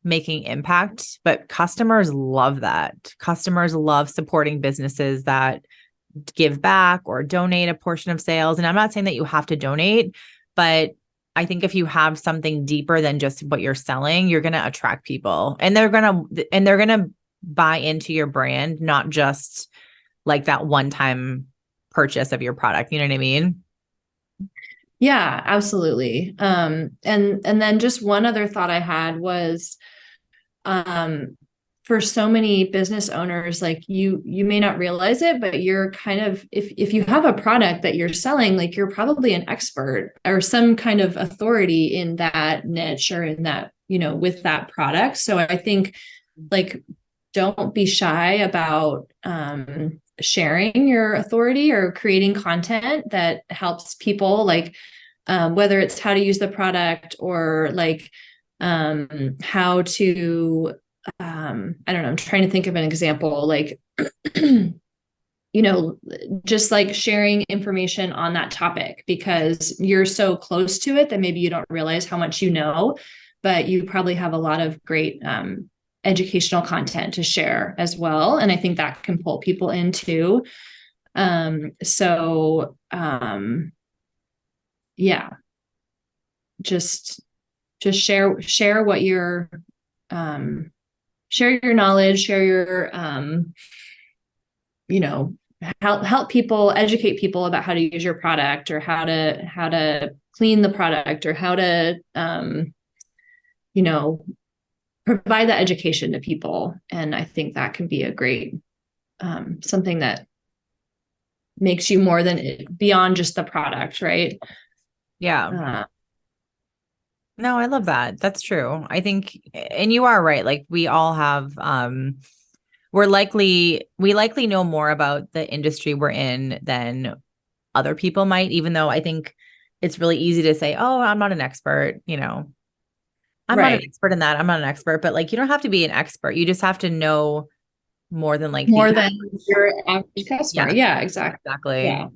making impact, but customers love that. Customers love supporting businesses that give back or donate a portion of sales. And I'm not saying that you have to donate, but I think if you have something deeper than just what you're selling, you're going to attract people, and they're going to buy into your brand, not just like that one-time purchase of your product. You know what I mean? Yeah, absolutely. And then just one other thought I had was, for so many business owners, like you may not realize it, but you're kind of, if you have a product that you're selling, like you're probably an expert or some kind of authority in that niche or in that, with that product. So I think like, don't be shy about sharing your authority or creating content that helps people, like whether it's how to use the product or like how to I don't know, I'm trying to think of an example, like just like sharing information on that topic because you're so close to it that maybe you don't realize how much you know, but you probably have a lot of great educational content to share as well. And I think that can pull people in too. Yeah, just share what you're share your knowledge, share your help people, educate people about how to use your product or how to clean the product or how to provide that education to people. And I think that can be a great something that makes you more than beyond just the product, right? Yeah. No, I love that. That's true. I think, and you are right. Like we all have, we likely know more about the industry we're in than other people might, even though I think it's really easy to say, oh, I'm not an expert, I'm not an Right. expert in that. I'm not an expert, but like, you don't have to be an expert. You just have to know more than like More the than average. your average customer. Yeah, Yeah, exactly. exactly. Yeah.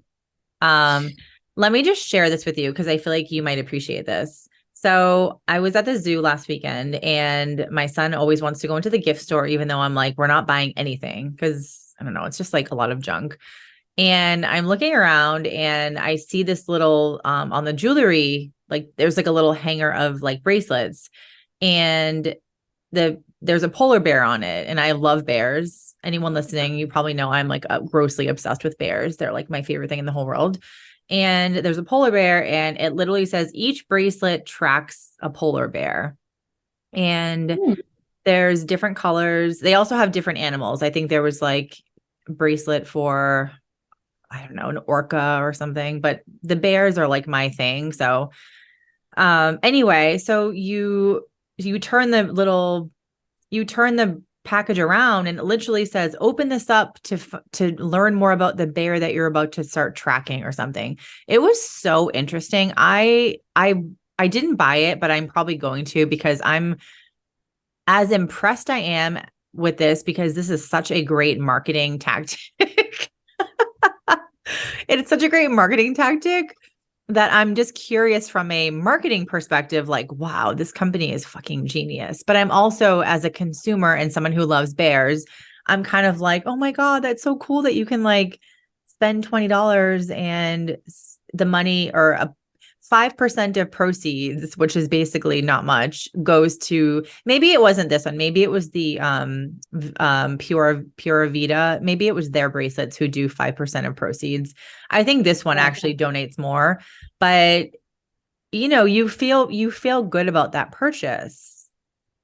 Um, Let me just share this with you because I feel like you might appreciate this. So I was at the zoo last weekend and my son always wants to go into the gift store, even though I'm like, we're not buying anything because I don't know, it's just like a lot of junk. And I'm looking around and I see this little on the jewelry, like there's like a little hanger of like bracelets and there's a polar bear on it. And I love bears. Anyone listening, you probably know I'm like grossly obsessed with bears. They're like my favorite thing in the whole world. And there's a polar bear and it literally says each bracelet tracks a polar bear. And Hmm. there's different colors. They also have different animals. I think there was like a bracelet for, I don't know, an orca or something, but the bears are like my thing. So anyway, so you turn the package around and it literally says open this up to learn more about the bear that you're about to start tracking or something. It was so interesting. I I didn't buy it, but I'm probably going to because I'm as impressed I am with this because this is such a great marketing tactic. It's such a great marketing tactic that I'm just curious from a marketing perspective, like, wow, this company is fucking genius. But I'm also, as a consumer and someone who loves bears, I'm kind of like, oh my God, that's so cool that you can like spend $20 and the money or a 5% of proceeds, which is basically not much, goes to, maybe it wasn't this one. Maybe it was the Pura Vida. Maybe it was their bracelets who do 5% of proceeds. I think this one actually donates more, but you feel good about that purchase.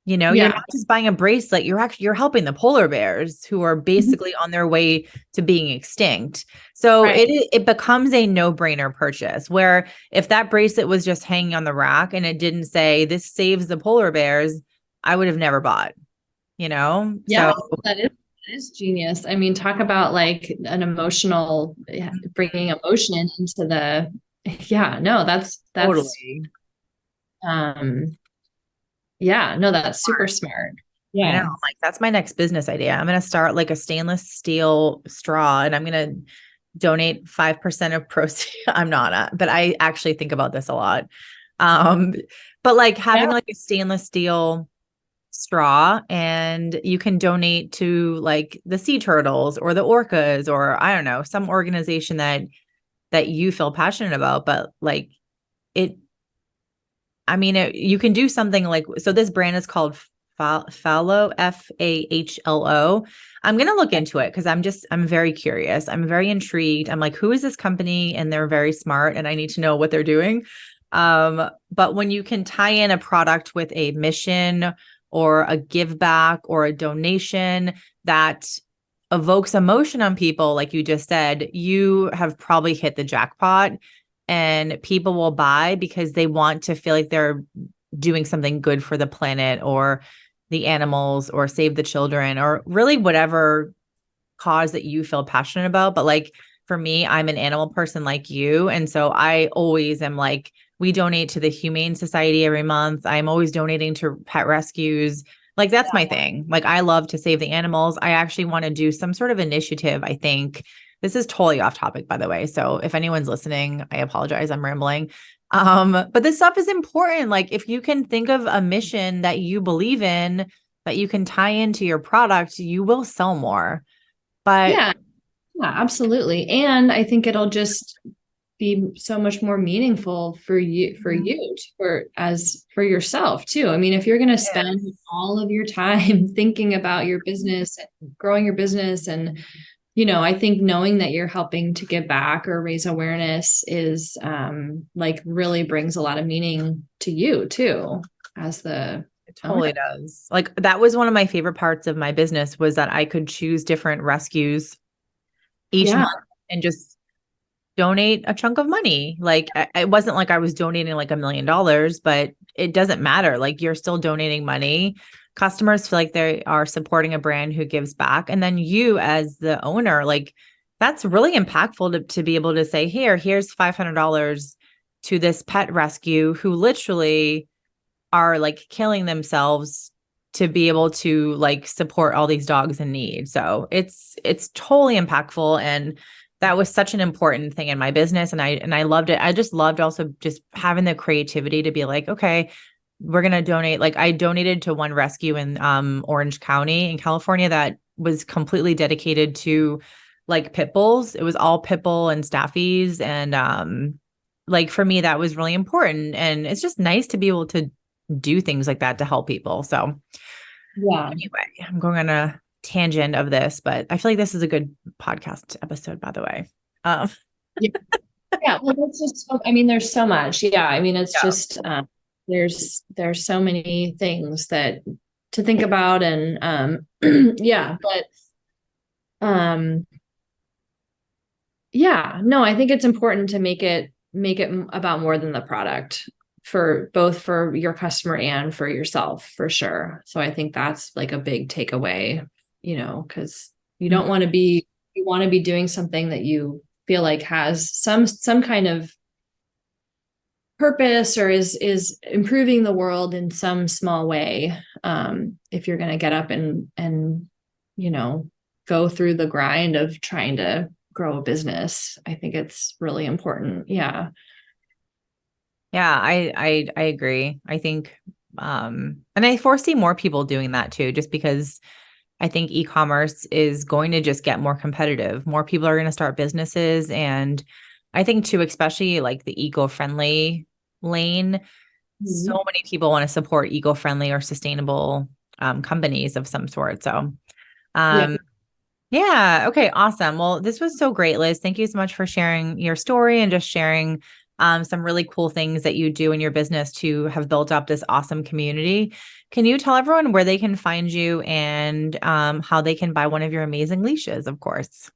You're Yeah. not just buying a bracelet, you're helping the polar bears who are basically on their way to being extinct. So Right. it becomes a no-brainer purchase, where if that bracelet was just hanging on the rack and it didn't say this saves the polar bears, I would have never bought, Yeah, So that is genius. I mean, talk about like an emotional, bringing emotion into the, yeah, no, that's, totally. um, yeah, no, that's super smart. I know. I'm Yeah. like, that's my next business idea. I'm going to start like a stainless steel straw and I'm going to donate 5% of proceeds. I'm not, but I actually think about this a lot. Um, but like Yeah. having like a stainless steel straw and you can donate to like the sea turtles or the orcas or I don't know, some organization that you feel passionate about, but like it I mean, you can do something like, so this brand is called Fallow, Fahlo. I'm going to look into it because I'm very curious. I'm very intrigued. I'm like, who is this company? And they're very smart and I need to know what they're doing. But when you can tie in a product with a mission or a give back or a donation that evokes emotion on people, like you just said, you have probably hit the jackpot and people will buy because they want to feel like they're doing something good for the planet or the animals or save the children or really whatever cause that you feel passionate about. But like for me, I'm an animal person like you. And so I always am like, we donate to the Humane Society every month. I'm always donating to pet rescues. Like that's my thing. Like I love to save the animals. I actually want to do some sort of initiative, I think. This is totally off topic, by the way. So if anyone's listening, I apologize. I'm rambling. But this stuff is important. Like if you can think of a mission that you believe in that you can tie into your product, you will sell more. But Yeah. Yeah, absolutely. And I think it'll just be so much more meaningful for yourself too. I mean, if you're going to spend yes, all of your time thinking about your business, growing your business, and I think knowing that you're helping to give back or raise awareness is like really brings a lot of meaning to you too as the it owner. totally does. Like that was one of my favorite parts of my business was that I could choose different rescues each Yeah. month and just donate a chunk of money. Like it wasn't like I was donating like $1 million, but it doesn't matter. Like you're still donating money. Customers feel like they are supporting a brand who gives back. And then you as the owner, like that's really impactful to be able to say, here's $500 to this pet rescue who literally are like killing themselves to be able to like support all these dogs in need. So it's totally impactful and that was such an important thing in my business and I loved it. I just loved also just having the creativity to be like, okay, we're going to donate. Like I donated to one rescue in Orange County in California that was completely dedicated to like pit bulls. It was all pit bull and staffies and like for me that was really important and it's just nice to be able to do things like that to help people. So Yeah. anyway, I'm going on a tangent of this, but I feel like this is a good podcast episode, by the way. Um, Yeah. Yeah. Well, that's just, I mean, there's so much. Yeah. I mean, it's yeah, just, there's so many things that to think about and, yeah, but, um, yeah, no, I think it's important to make it about more than the product for both for your customer and for yourself for sure. So I think that's like a big takeaway, because you mhm, don't want to be you want to be doing something that you feel like has some kind of purpose or is improving the world in some small way. If you're going to get up and you know go through the grind of trying to grow a business, I think it's really important. Yeah. Yeah, I agree. I think and I foresee more people doing that too, just because I think e-commerce is going to just get more competitive. More people are going to start businesses. And I think too, especially like the eco-friendly lane, so Mhm. many people want to support eco-friendly or sustainable companies of some sort. So Yeah. um, yeah. Okay. Awesome. Well, this was so great, Liz. Thank you so much for sharing your story and just sharing some really cool things that you do in your business to have built up this awesome community. Can you tell everyone where they can find you and how they can buy one of your amazing leashes, of course?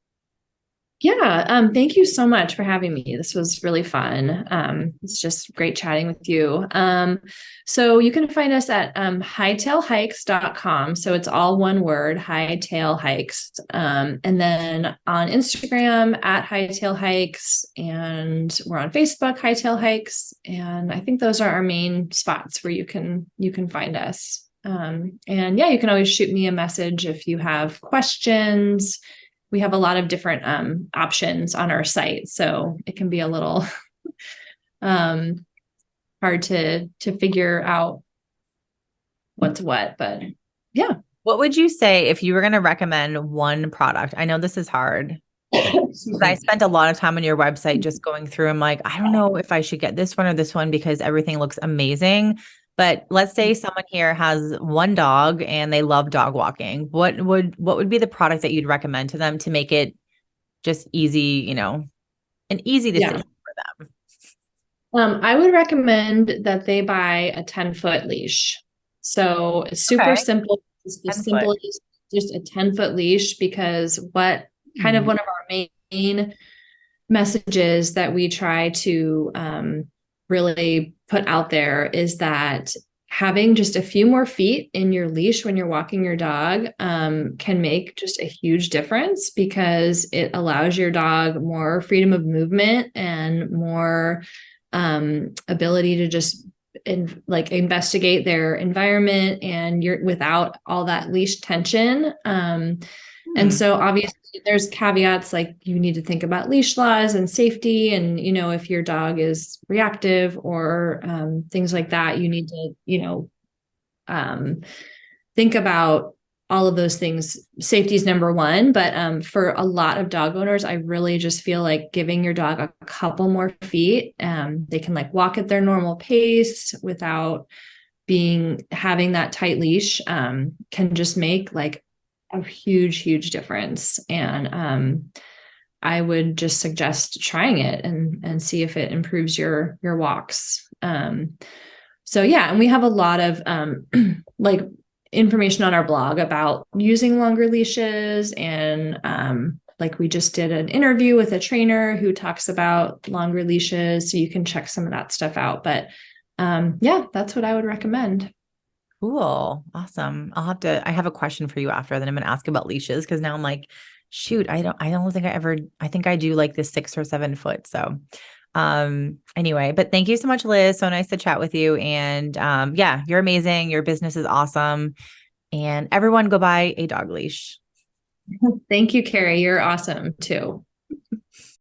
Yeah, thank you so much for having me. This was really fun. It's just great chatting with you. So you can find us at hightailhikes.com. So it's all one word, hightail hikes. And then on Instagram at hightail hikes, and we're on Facebook, hightail hikes. And I think those are our main spots where you can find us. And yeah, you can always shoot me a message if you have questions. We have a lot of different options on our site, so it can be a little um, hard to figure out what's what. But yeah. What would you say if you were going to recommend one product? I know this is hard. Excuse I me. spent a lot of time on your website just going through. I'm like, I don't know if I should get this one or this one because everything looks amazing. But let's say someone here has one dog and they love dog walking. What would be the product that you'd recommend to them to make it just easy, an easy Yeah. decision for them? I would recommend that they buy a 10-foot leash. So it's super Okay. simple. It's the 10 foot. simplest, just a 10-foot leash, because what kind of Hmm. one of our main messages that we try to really put out there is that having just a few more feet in your leash when you're walking your dog can make just a huge difference, because it allows your dog more freedom of movement and more ability to just like investigate their environment, and you're without all that leash tension. And Hmm. so obviously there's caveats, like you need to think about leash laws and safety. And, if your dog is reactive or things like that, you need to, um, think about all of those things. Safety is number one. But for a lot of dog owners, I really just feel like giving your dog a couple more feet. They can like walk at their normal pace without having that tight leash, can just make like a huge difference. And I would just suggest trying it and see if it improves your walks. So yeah, and we have a lot of like information on our blog about using longer leashes, and like we just did an interview with a trainer who talks about longer leashes, so you can check some of that stuff out. But yeah, that's what I would recommend. Cool. Awesome. I have a question for you after that. I'm going to ask about leashes because now I'm like, shoot, I don't think I think I do like this 6 or 7 foot. So, anyway, but thank you so much, Liz. So nice to chat with you. And, yeah, you're amazing. Your business is awesome. And everyone go buy a dog leash. Thank you, Carrie. You're awesome too.